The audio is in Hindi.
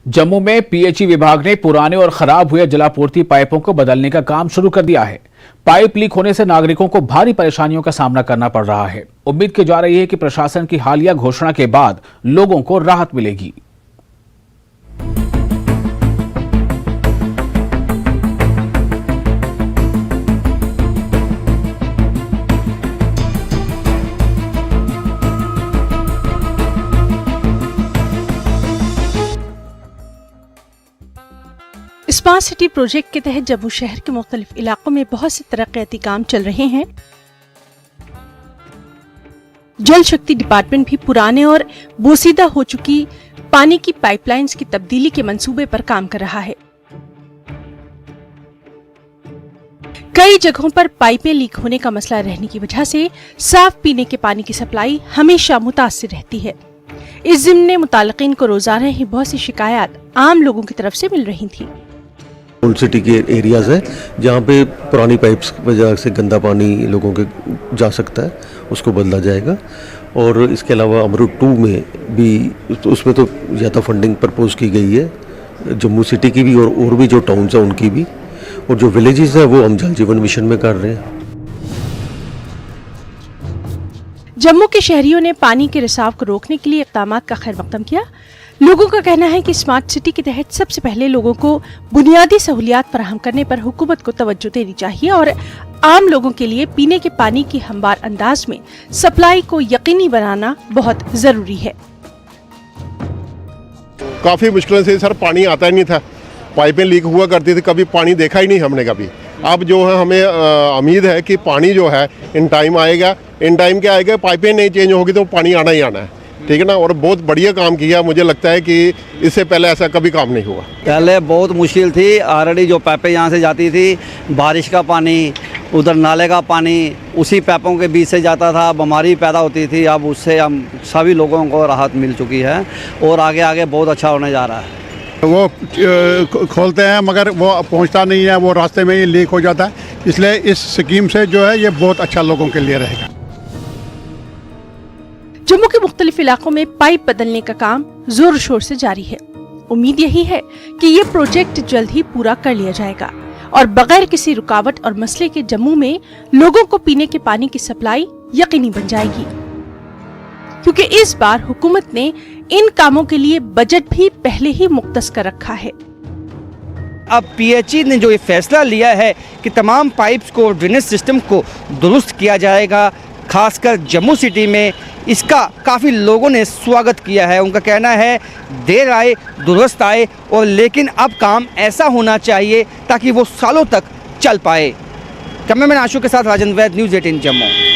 जम्मू में पीएचई विभाग ने पुराने और खराब हुए जलापूर्ति पाइपों को बदलने का काम शुरू कर दिया है। पाइप लीक होने से नागरिकों को भारी परेशानियों का सामना करना पड़ रहा है। उम्मीद की जा रही है कि प्रशासन की हालिया घोषणा के बाद लोगों को राहत मिलेगी। स्मार्ट सिटी प्रोजेक्ट के तहत जम्मू शहर के मुख्तलिफ इलाकों में बहुत से तरक्याती काम चल रहे हैं। जल शक्ति डिपार्टमेंट भी पुराने और बोसीदा हो चुकी पानी की पाइपलाइंस की तब्दीली के मंसूबे पर काम कर रहा है। कई जगहों पर पाइपें लीक होने का मसला रहने की वजह से साफ पीने के पानी की सप्लाई हमेशा मुतासिर रहती है। इस ज़िम्न मुताल्लिकीन को रोजाना ही बहुत सी शिकायत आम लोगों की तरफ से मिल रही थी। ओल्ड सिटी के एरियाज है जहाँ पे पुरानी पाइप्स की वजह से गंदा पानी लोगों के जा सकता है, उसको बदला जाएगा। और इसके अलावा अमरूद 2 में भी उसमें तो ज़्यादा फंडिंग प्रपोज की गई है, जम्मू सिटी की भी और भी जो टाउन्स हैं उनकी भी, और जो विलेजेस हैं वो हम जल जीवन मिशन में कर रहे हैं। जम्मू के शहरियों ने पानी के रिसाव को रोकने के लिए इक़दामात का खैर मकदम किया। लोगों का कहना है कि स्मार्ट सिटी के तहत सबसे पहले लोगों को बुनियादी सहूलियात फराहम करने पर हुकूमत को तवज्जो देनी चाहिए और आम लोगों के लिए पीने के पानी की हमवार अंदाज में सप्लाई को यकीनी बनाना बहुत जरूरी है। काफ़ी मुश्किलों से सर पानी आता ही नहीं था, पाइपें लीक हुआ करती थी, कभी पानी देखा ही नहीं हमने कभी। अब जो है हमें उम्मीद है कि पानी जो है इन टाइम आएगा, इन टाइम क्या आएगा, पाइपें नहीं चेंज होगी तो पानी आना ही आना है, ठीक है ना। और बहुत बढ़िया काम किया, मुझे लगता है कि इससे पहले ऐसा कभी काम नहीं हुआ। पहले बहुत मुश्किल थी, ऑलरेडी जो पाइपें यहाँ से जाती थी, बारिश का पानी, उधर नाले का पानी उसी पाइपों के बीच से जाता था, बीमारी पैदा होती थी। अब उससे हम सभी लोगों को राहत मिल चुकी है और आगे आगे बहुत अच्छा होने जा रहा है। वो खोलते हैं मगर वो पहुंचता नहीं है, वो रास्ते में ही लीक हो जाता है। इसलिए इस स्कीम से जो है ये बहुत अच्छा लोगों के लिए रहेगा। जम्मू के मुख्तलिफ इलाकों में पाइप बदलने का काम जोर शोर से जारी है। उम्मीद यही है कि ये प्रोजेक्ट जल्द ही पूरा कर लिया जाएगा और बगैर किसी रुकावट और मसले के जम्मू में लोगों को पीने के पानी की सप्लाई यकीनी बन जाएगी, क्योंकि इस बार हुकूमत ने इन कामों के लिए बजट भी पहले ही मुख्तस कर रखा है। अब पीएचई ने जो ये फैसला लिया है कि तमाम पाइप्स को, ड्रेनेज सिस्टम को दुरुस्त किया जाएगा, खासकर जम्मू सिटी में, इसका काफ़ी लोगों ने स्वागत किया है। उनका कहना है देर आए दुरुस्त आए, और लेकिन अब काम ऐसा होना चाहिए ताकि वो सालों तक चल पाए। कैमरामैन आशु के साथ राजेंद्र वैद, न्यूज़ 18 जम्मू।